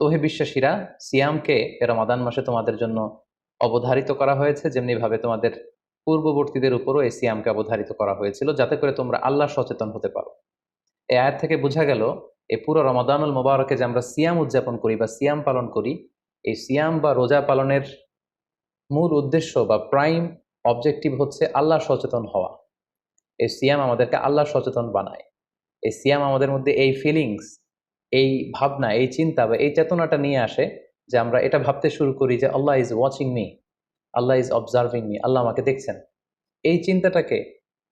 তো হে বিশ্বাসীরা, সিয়ামকে এ রমাদান মাসে তোমাদের জন্য অবধারিত করা হয়েছে, যেমনি ভাবে তোমাদের পূর্ববর্তীদের উপরও এই সিয়ামকে অবধারিত করা হয়েছিল, যাতে করে তোমরা আল্লাহ সচেতন হতে পারো। এই আয়াত থেকে বোঝা গেল এই পুরো রমাদানুল মোবারকে যে আমরা সিয়াম উদযাপন করি বা সিয়াম পালন করি, এই সিয়াম বা রোজা পালনের মূল উদ্দেশ্য বা প্রাইম অবজেক্টিভ হচ্ছে আল্লাহ সচেতন হওয়া। এই সিয়াম আমাদেরকে আল্লাহ সচেতন বানায়। এই সিয়াম আমাদের মধ্যে এই ফিলিংস, এই ভাবনা, এই চিন্তা বা এই চেতনাটা নিয়ে আসে যে আমরা এটা ভাবতে শুরু করি যে Allah is watching me, Allah is observing me, Allah আমাকে দেখছেন। এই চিন্তাটাকে,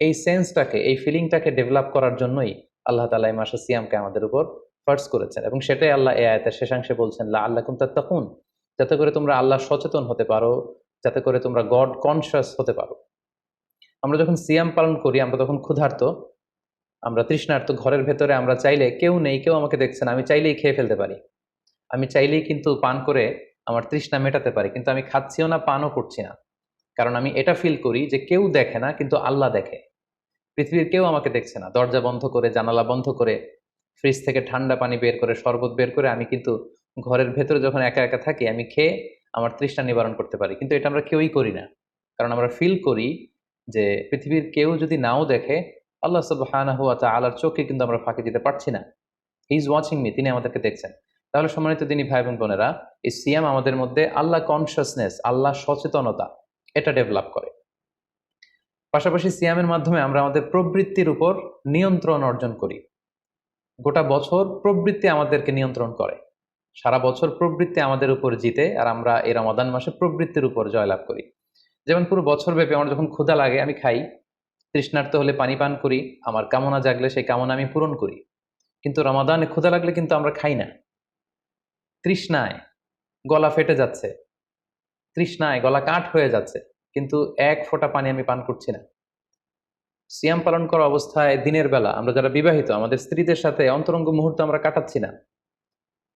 এই সেন্সটাকে, এই ফিলিংটাকে ডেভেলপ করার জন্যই আল্লাহ তাআলা এই মাসে সিয়ামকে আমাদের উপর ফার্জ করেছেন, এবং সেটাই আল্লাহ এই আয়াতের শেষাংশে বলছেন লাআল্লাকুম তাত্তাকুন, যাতে করে তোমরা আল্লাহ সচেতন হতে পারো, যাতে করে তোমরা গড কনসিয়াস হতে পারো। আমরা যখন সিয়াম পালন করি আমরা তখন ক্ষুধার্ত, আমরা তৃষ্ণার্ত, ঘরের ভেতরে আমরা চাইলে কেউ নেই, কেউ আমাকে দেখছে না, আমি চাইলেই খেয়ে ফেলতে পারি, আমি চাইলেই কিন্তু পান করে আমার তৃষ্ণা মেটাতে পারি, কিন্তু আমি খাচ্ছিও না, পানও করছি না। কারণ আমি এটা ফিল করি যে কেউ দেখে না কিন্তু আল্লাহ দেখে। পৃথিবীর কেউ আমাকে দেখছে না, দরজা বন্ধ করে, জানালা বন্ধ করে, ফ্রিজ থেকে ঠান্ডা পানি বের করে, শরবত বের করে আমি কিন্তু ঘরের ভেতরে যখন একা একা থাকি আমি খেয়ে আমার তৃষ্ণা নিবারণ করতে পারি। কিন্তু এটা আমরা কেউই করি না, কারণ আমরা ফিল করি যে পৃথিবীর কেউ যদি নাও দেখে, আল্লাহ সুবহানাহু ওয়া তাআলার চোখে কিন্তু আমরা ফাঁকি দিতে পারছি না। হি ইজ ওয়াচিং মি, তিনি আমাদেরকে দেখছেন। তাহলে সম্মানিত দিনী ভাই বোন বোনেরা, এই সিয়াম আমাদের মধ্যে আল্লাহ কনসিয়াসনেস, আল্লাহ সচেতনতা, এটা ডেভেলপ করে। পাশাপাশি সিয়ামের মাধ্যমে আমরা আমাদের প্রবৃত্তির উপর নিয়ন্ত্রণ অর্জন করি। গোটা বছর প্রবৃত্তি আমাদেরকে নিয়ন্ত্রণ করে, সারা বছর প্রবৃত্তি আমাদের উপর জিতে, আর আমরা এই রমাদান মাসে প্রবৃত্তির উপর জয়লাভ করি। যেমন পুরো বছর ব্যাপী আমার যখন ক্ষুধা লাগে আমি খাই, তৃষ্ণার্ত হলে পানি পান করি, আমার কামনা জাগলে সেই কামনা আমি পূরণ করি। কিন্তু রমাদানে ক্ষুধা লাগলে কিন্তু আমরা খাই না। তৃষ্ণায় গলা ফেটে যাচ্ছে, তৃষ্ণায় গলা কাঠ হয়ে যাচ্ছে, কিন্তু এক ফোঁটা পানি আমি পান করছি না। সিয়াম পালন করা অবস্থায় দিনের বেলা আমরা যারা বিবাহিত, আমাদের স্ত্রীদের সাথে অন্তরঙ্গ মুহূর্ত আমরা কাটাচ্ছি না।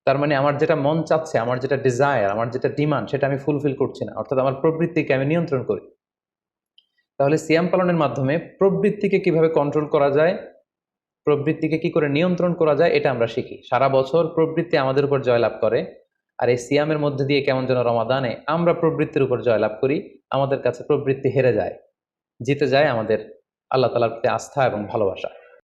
তার মানে আমার যেটা মন চাচ্ছে, আমার যেটা ডিজায়ার, আমার যেটা ডিমান্ড, সেটা আমি ফুলফিল করছি না, অর্থাৎ আমার প্রবৃত্তিকে আমি নিয়ন্ত্রণ করি। তাহলে সিয়াম পালনের মাধ্যমে প্রবৃত্তিকে কিভাবে কন্ট্রোল করা যায়, প্রবৃত্তিকে কি করে নিয়ন্ত্রণ করা যায়, এটা আমরা শিখি। সারা বছর প্রবৃত্তি আমাদের উপর জয়লাভ করে, আর এই সিয়ামের মধ্যে দিয়ে কেমন যেন রমাদানে আমরা প্রবৃত্তির উপর জয়লাভ করি, আমাদের কাছে প্রবৃত্তি হেরে যায়, জিতে যায় আমাদের আল্লাহ তাআলার প্রতি আস্থা এবং ভালোবাসা।